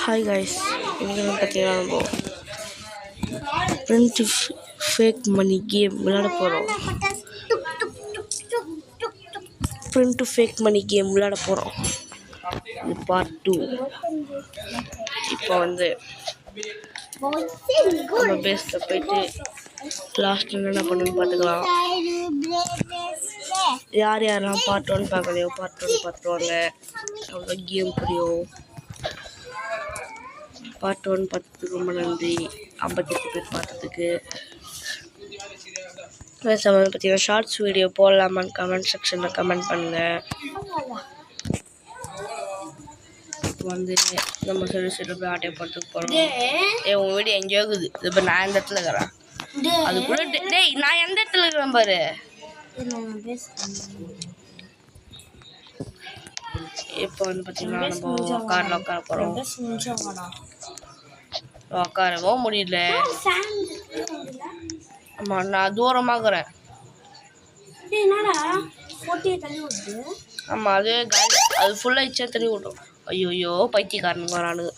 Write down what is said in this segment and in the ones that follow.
Hi guys, இன்னைக்கு வந்து பார்த்தீங்கன்னா நம்ம print fake money game விளையாட போகிறோம். print fake money game விளையாட போகிறோம். இது பார்ட் 2. இப்போ வந்து நம்ம பேஸில் போயிட்டு லாஸ்ட் என்ன பண்ணணும்னு பார்த்துக்கலாம். யாரெல்லாம் பார்ட் 1 பார்க்கலையோ பார்ட் 1 பார்த்துருவாங்க. அவ்வளோ கேம் புரியும். பார்ட் 1 பார்த்ததுக்கு ரொம்ப நன்றி. 58 பேர் பார்த்ததுக்கு. பார்த்தீங்கன்னா ஷார்ட்ஸ் வீடியோ போடலாமான்னு கமெண்ட் செக்ஷனில் கமெண்ட் பண்ணுங்கள். இப்போ வந்து நம்ம சொல்லி போய் ஆட்டையை போகிறதுக்கு போகிறோம். உங்கள் வீடியோ எங்கேயோ இருக்குது. இப்போ நான் எந்த இடத்துல இருக்கிறேன் அது கூட டேய் நான் எந்த இடத்துல இருக்கிறேன் பாரு. இப்போ வந்து பார்த்தீங்கன்னா நம்ம காரில் உட்கார போகிறோம். உட்காரவும் முடியல. ஆமாம் நான் தூரமாகறேன். ஆமாம் அது காலி அது ஃபுல்லாக இச்சா தண்ணி விட்டும். ஐயோ பைத்தியக்காரனுங்க வரானுங்க.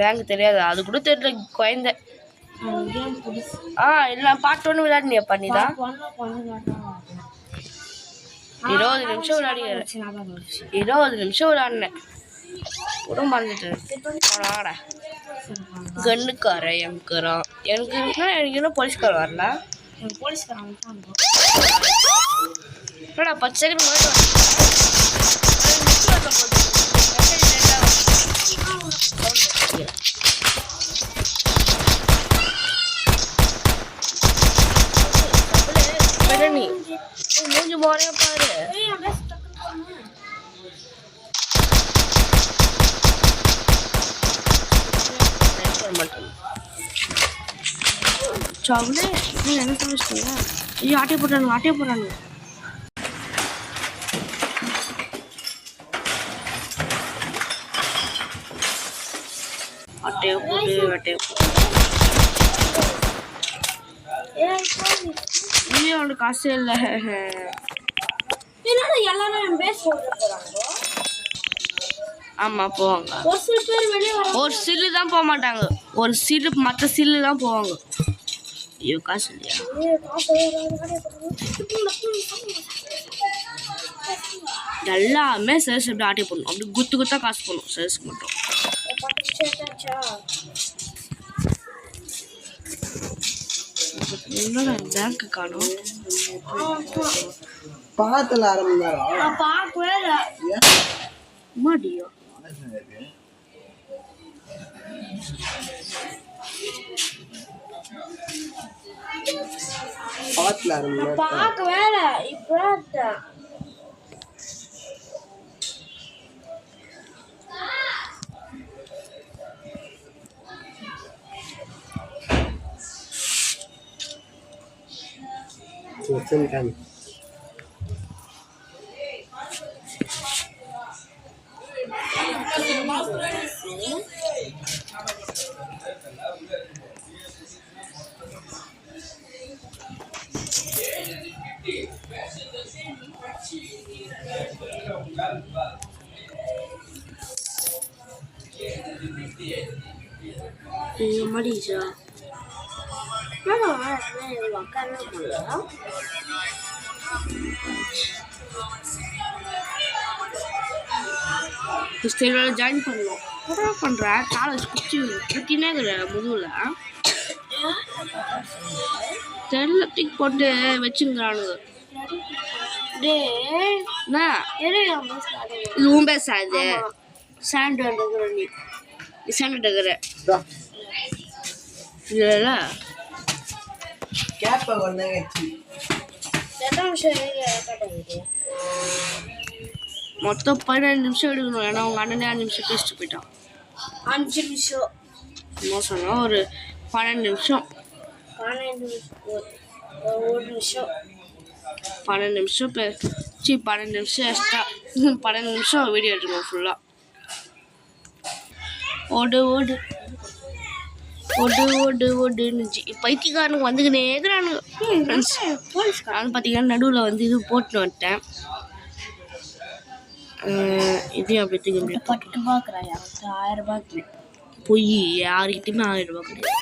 பேங்க் தெரியாது. அது கூட தெரியல குழந்தை. இல்லை பார்ட் 1 விளையாடுனியா பண்ணிதான் 20 நிமிஷம் விளையாடினேன் கூட மறந்துட்டு. கண்ணுக்கார எம்கிறான் எனக்கு என்ன போலீஸ்கார் வரல. என்னடா 10 செகண்ட் நீ மூஞ்சி போறே பாரு. என்ன சமைச்சிட்டீங்க? ஐயோ ஆட்டையை போட்டானுங்க. ஆட்டையை போட்டு ஐயோ அவனுக்கு காசே இல்லை. ஆமா போவாங்க. ஒரு சில்லு தான் போக மாட்டாங்க. ஒரு சில்லு மற்ற சில்லு தான் போவாங்க. ஐயோ காசு இல்லையா? எல்லாமே சர்ஸ் எப்படி ஆட்டி போடணும். அப்படி குத்தா காசு போடணும் சர்ஸ்க்கு மட்டும். என்னடா பேங்க் காணோம். பாத்துல மாடியோ பாத்துல வேற இப்போ kan Marisa. ஹிஸ்டரியோட ஜாயின் பண்ணலாம். என்ன பண்ணுற காலேஜ் குத்தினே இருக்கிற முதுகில் தெரியலத்துக்கு போட்டு வச்சுங்கிறானுங்க. இது உன் பேசாது சாண்டர் நீ சாண்டர் இருக்கிற இல்ல மொத்தம் 15 நிமிஷம் எடுக்கணும். ஏன்னா அவங்க அண்ணனே 5 நிமிஷம் பேசிட்டு போயிட்டான். 5 நிமிஷம் என்ன சொன்னா ஒரு 12 நிமிஷம் 12 நிமிஷம் 12 நிமிஷம் எக்ஸ்ட்ரா 12 நிமிஷம் வீடியோ எடுக்கணும் ஃபுல்லாக. ஓடு ஓடு ஓடு ஓடுன்னு பைத்தியக்காரனுக்கு வந்துக்கினே இருக்கிறானுங்க ஃப்ரெண்ட்ஸ். நான் பார்த்தீங்கன்னா நடுவில் வந்து இது போட்டுன்னு வந்துட்டேன். இதையும் அப்படி தூக்க முடியும். 10 ரூபா 1000 ரூபாய்க்கு போய் யாருக்கிட்டையுமே 1000 ரூபா கிடையாது.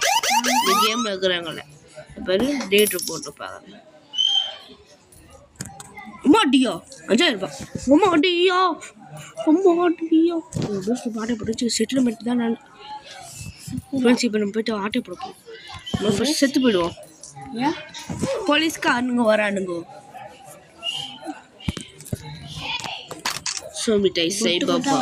இந்த கேமில் இருக்கிறாங்கள இப்போ டேட்டு போட்டுருப்பாங்க. ரொம்ப அடியா 5000 ரூபா ரொம்ப அடியா ஆட்டை போட்டு செட்டில்மெண்ட் தான் நான் ஃப்ரெண்ட்ஸ். இப்போ நம்ம போய்ட்டு ஆட்டை போடுப்போம். நம்ம ஃபஸ்ட் செத்து போயிடுவோம். போலீஸ்காரனுங்க வரானுங்க. சோமிட்டாய் சை பாபா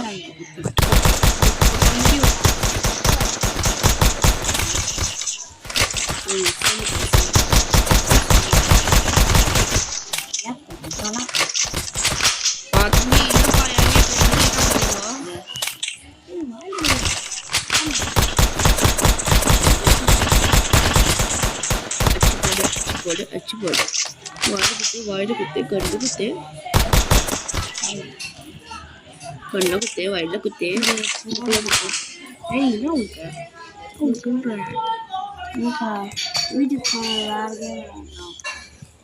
அச்சு போடு வாயில குத்து கண்ணு குத்து வாயில குத்து. என்ன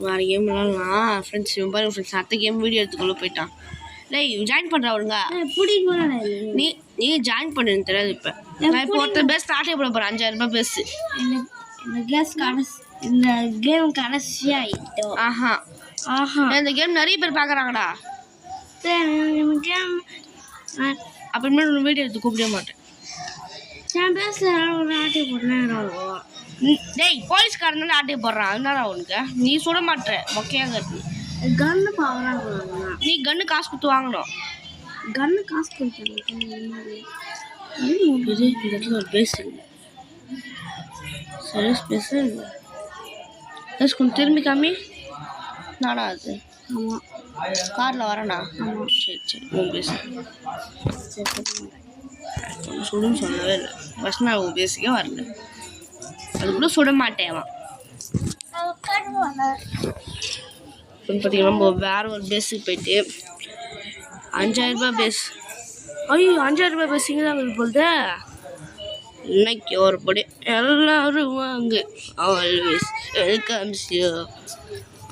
வேறு கேம் விளாட்லாம் ஃப்ரெண்ட்ஸ். பாருங்க ஃப்ரெண்ட்ஸ், அடுத்த கேம் வீடியோ எடுத்துக்கொள்ள போயிட்டான். ஜாயின் பண்ணுறா அவனுங்க. நீ ஜாயின் பண்ணுன்னு தெரியாது. இப்போ நான் இப்போ ஒருத்தர் பேஸ் ஸ்டார்டே பண்ண போகிறேன். 5000 ரூபாய் பேஸு. இந்த கேம் கடைசியாகிட்டோம். இந்த கேம் நிறைய பேர் பார்க்குறாங்கடா. அப்புறமே ஒரு வீடியோ எடுத்து கூப்பிட மாட்டேன். என் பேச ஆட்டை போடுறேன். டேய் போலீஸ்காரன் ஆட்டையை போடுறான். அதனால அவனுக்கு நீ சுட மாட்டேற மொக்கையாக கன்னு பார்க்குறாங்க. நீ கன்னு காசு கொடுத்து வாங்கணும். கன்னு காசு கொடுத்து இந்த இடத்துல ஒரு பேஸ் இல்லை. சரி பேச கொஞ்சம் திரும்பி காமி. நானா அது? ஆமாம், காரில் வரேண்ணா. ஆமாம் சரி உன் பேசு. சுடுன்னு சொல்லவே இல்லை. ஃபஸ்ட் நான் உன் பேசிக்கே வரல. அதுக்குள்ளே சுட மாட்டேன். பார்த்தீங்கன்னா நம்ம வேற ஒரு பேஸுக்கு போயிட்டு 5000 ரூபாய் பேஸ். ஐயோ 5000 ரூபாய் பேஸிங்க தான் இது போகுது. இன்னைக்கு ஒரு படி எல்லாரும் வாங்க. Always welcomes you.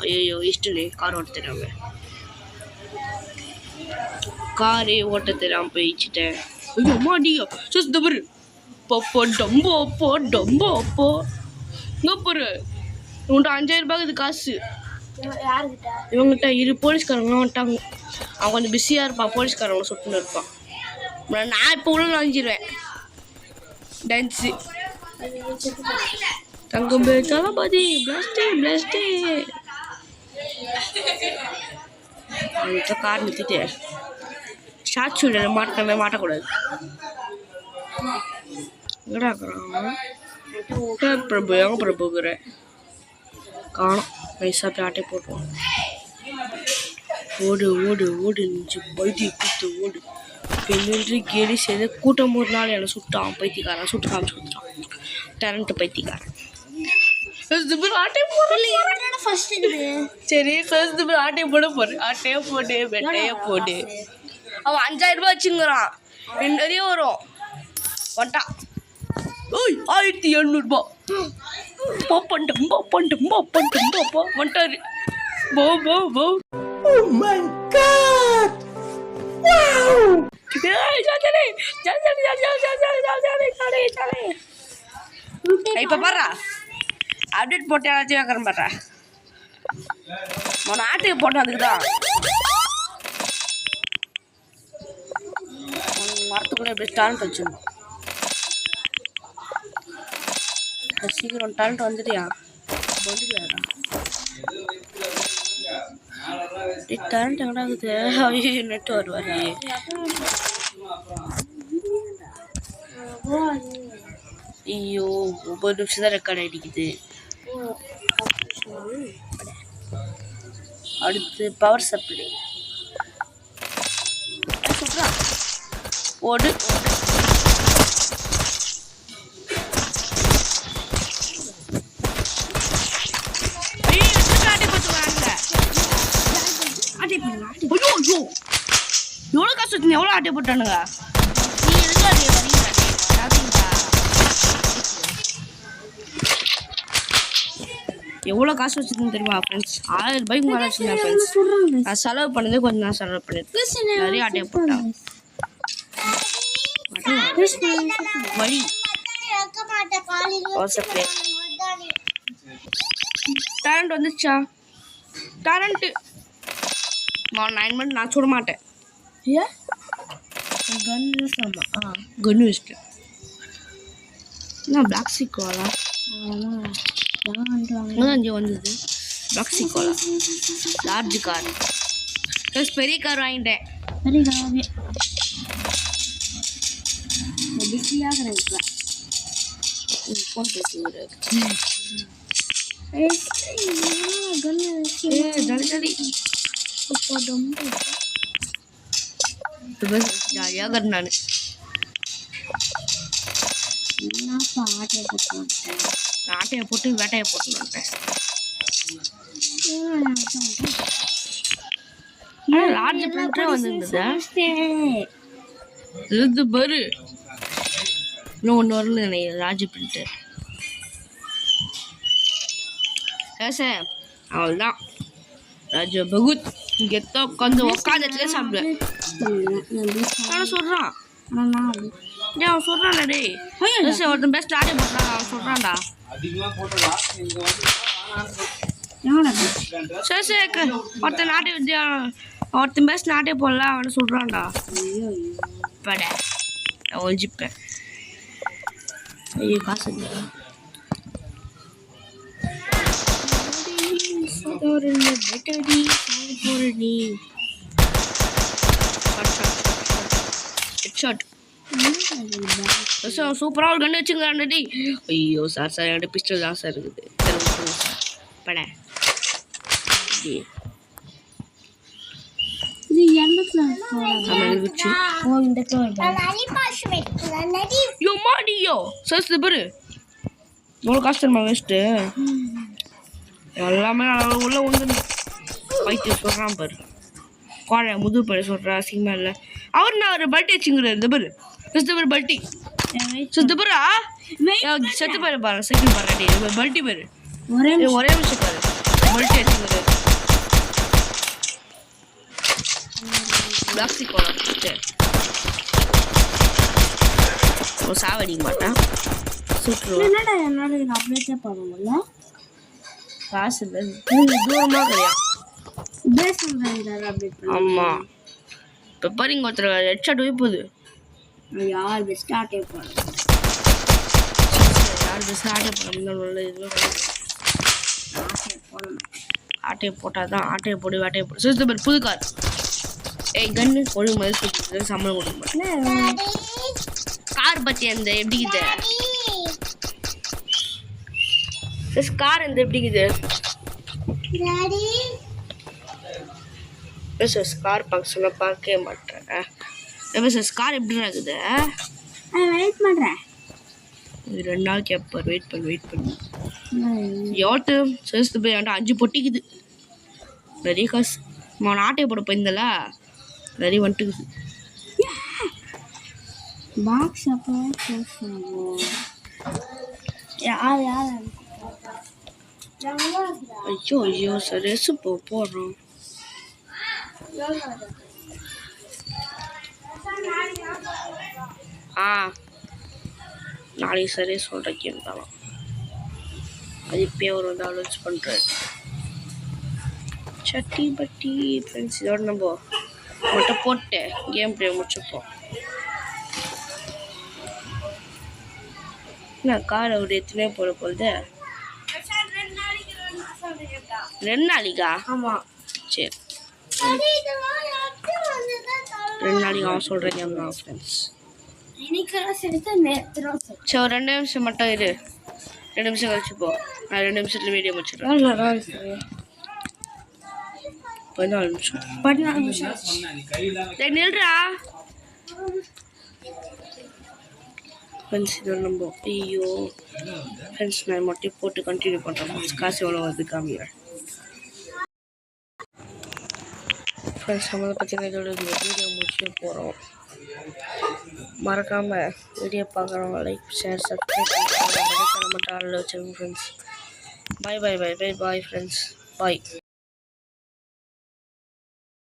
ஐயோ இஷ்டனே கார் ஓட்ட தெரியாம காரே ஓட்ட தெரியாமல் போயிடுச்சிட்டேன். ஐயோ அம்மாடியா சஸ் தவறு பப்போ டம்போ அப்போ இங்கே போகிற உன்ட்ட 5000 ரூபாய்க்கு இது காசு. இவங்ககிட்ட போலீஸ்காரங்களாம் வந்துட்டாங்க. அவன் கொஞ்சம் பிஸியாக இருப்பான். போலீஸ்காரங்களை சுட்டுன்னு இருப்பான். நான் இப்போ உள்ள நுழைஞ்சிருவேன். டான்ஸு தங்கம்பே தளபதி பிளாஸ்டே கார் நிறுத்திட்டு ஷார்ட் ஷூட்டில் மாட்டக்கூடாது. எங்கடா இருக்கிறான் பிரபு? எங்கே பிரபுங்கிற காணும். நைஸாக போய் ஆட்டை போட்டுருவோம். ஓடு நினச்சி பைத்தி கூத்து ஓடு. பெண்ணு கேலி செய்த கூட்டம் ஒரு நாள் என்னை சுட்டான். பைத்தியக்காரன் சுட்டு காமிச்சு கொடுத்துட்டான். டேலண்ட் பைத்தியக்காரன். ஆட்டை சரி ஃபர்ஸ்ட் ஆட்டையை போட போகிறேன். ஆட்டையை போடு வெட்டையை போடு. அவன் 5000 ரூபாய் வச்சுங்கிறான். நிறைய வரும் வந்துட்டான். ஓய் 1700 ரூபா வந்துட்டாரு. இப்போ பாரு அப்டேட் போட்டு யாராச்சும் கேட்குறேன் பாரு. உன் ஆட்டையை போட்டு அதுக்குதான் மரத்துக்குள்ளே எப்படி டேலண்ட் வச்சுருந்தோம். சீக்கிரம் டேலண்ட் வந்துட்டியா? வந்துட்டியாடா டேலண்ட் எங்கடா இருக்குது? ஐயோ நெட்டு வருவார். ஐயோ 9 நிமிஷம் தான் ரெக்கார்ட் ஆகிடுக்குது. அடுத்து பவர் சப்ளை சொல்கிறான். ஓடு எவ்வளோ காசு வச்சுங்க? எவ்வளோ ஆட்டை போட்டானுங்க? நீ எதுக்கு ஆட்டையை வரீங்க? எவ்வளோ காசு வச்சுருந்தேன் தெரியுமா ஃப்ரெண்ட்ஸ்? 1000 ரூபாய்க்கு மேலே வச்சுருந்தேன் ஃப்ரெண்ட்ஸ். நான் செலவு பண்ணதே கொஞ்சம் நான் செலவு பண்ணியிருக்கேன். நிறைய ஆட்டையை போட்டான் வழி டேலண்ட் வந்துச்சா? டேலண்ட்டு நான் 9 மணி நான் சுட மாட்டேன். ஏன் கன்னு வச்சுட்டேன். என்ன பிளாக் சீக்கோலா இங்கே வந்தது? பிளாக் சீக்கோலா லார்ஜ் கார் பெரிய கார் வாங்கிட்டேன். பெரிய கார் பிஸியாக ஃபோன் பேசுகிறது ஜாலியாக கரு நான் ஆட்டையை போட்டு வேட்டையை போட்டு வந்துட்டேன். லார்ஜ் பிரிண்டே வந்துருந்தது. இது பாரு இன்னும் ஒன்று வரல நினைக்கிறேன். லார்ஜ் பிரிண்டர் சார் அவ்வளோதான். ராஜா பகுத் கெத்தா உட்காந்துல சாப்பிடுவேன். அவன் சொல்கிறான் அவன் சொல்கிறான்டா டேய் ஒருத்தன் பெஸ்ட் ஆட்டே போட்டான். அவன் சொல்கிறான்டா சரி சரி ஒருத்தன் நாட்டை வித்தியா ஒருத்தன் பெஸ்ட் நாட்டே போடல அவனை சொல்கிறான்டா. பட நான் ஒழிஞ்சிப்பேன். ஐயோ காசு இல்லை. சூப்பராக ஒரு கண்ணு வச்சுக்கிறான்டி. ஐயோ சார் சார் என்கிட்ட பிஸ்டல் தான் சார் இருக்குது. பட எவ்வளோ காசு தருமா வேஸ்ட்டு? எல்லாமே உள்ள வந்து பைத்தியம் சொல்கிறான் பாரு. கோழை முது பழ சொல்கிறா அசிங்கமா இல்லை. அவர் நான் ஒரு பல்ட்டி வச்சுங்கிறார். இந்த பாரு ஒரு பல்ட்டி சுத்த பாரா செத்து பாரு பாரு செகண்ட் பாரு பல்ட்டி பாரு ஒரே நிமிஷம் பாரு பல்ட்டி வச்சுங்கிறாரு. பிளாக்ஸி கோலம் சாவடிக்க மாட்டேன் சுற்றுருவேன். காசு இல்லை தூரமாக கிடையாது. ஆமாம் இப்போ பாருங்க ஒருத்தர் ஹெட்ஷாட் போகுது. யார் பெஸ்ட் ஆட்டே போடுறது? யார் பெஸ்ட் ஆட்டே போடணும்? இதுவே ஆட்டையை போட்டால் தான் ஆட்டையை போடு வேட்டையை போடு. சுத்த பேர் புது கார் ஏய் கன்னு போடு முதல் சுற்றி சம்பளம் கொடுக்க கார் பற்றி அந்த எப்படி இது கார் அந்த எப்படி இது கார் பார்க்க சொன்ன பார்க்கவே மாட்டேன். கார் எப்படி இருக்குது? வெயிட் பண்ணுறேன். இது 2 நாள் கேட்பார். வெயிட் பண்ணு எவ்வளோ சேர்த்து போய் என்கிட்ட 5 பொட்டிக்குது. நிறைய காசு நான் ஆட்டையை போட போயிருந்தல நிறைய வந்துட்டுக்குது. பாக்ஸ் அப்போ யார் ஐயோ சரி போடுறோம். நாளைக்கு சரி சொல்கிறேன் இருந்தாலும் அது இப்போயே அவர் வந்து அலோன்ஸ் பண்ணுறாரு. சட்டி பட்டி ஃப்ரெண்ட்ஸ் இதோட நம்ம மட்டும் போட்டு கேம் ப்ளே முடிச்சுப்போம். என்ன கார் அவர் எத்தனையோ போட போகுது? 2 நாளைக்கா? ஆமாம் சரி 2 நாளைக்கு அவன் சொல்கிற கேம் தான் ஃப்ரெண்ட்ஸ். சரி ஒரு 2 நிமிஷம் மட்டும் இரு. 2 நிமிஷம் கழிச்சு போ. நான் 2 நிமிஷத்துல வீடியோ முடிச்சிடுறேன். 14 நிமிஷம் நில்றா ஃப்ரெண்ட்ஸ். இது நம்ம ஐயோ ஃப்ரெண்ட்ஸ் நான் மட்டும் போட்டு கண்டினியூ பண்ணுறேன். காசு எவ்வளோ வந்து காமிக்கிறேன் ஃப்ரெண்ட்ஸ். நம்ம பார்த்தீங்கன்னா இதோட வீடியோ முடிச்சு போகிறோம். மறக்காமல் வீடியோ பார்க்குறவங்க லைக் ஷேர் சப்ஸ்கிரைப் பண்ணி மட்டும் ஆளில் வச்சுருங்க ஃப்ரெண்ட்ஸ். பாய் பாய் பாய் பாய் பாய் ஃப்ரெண்ட்ஸ் பாய்.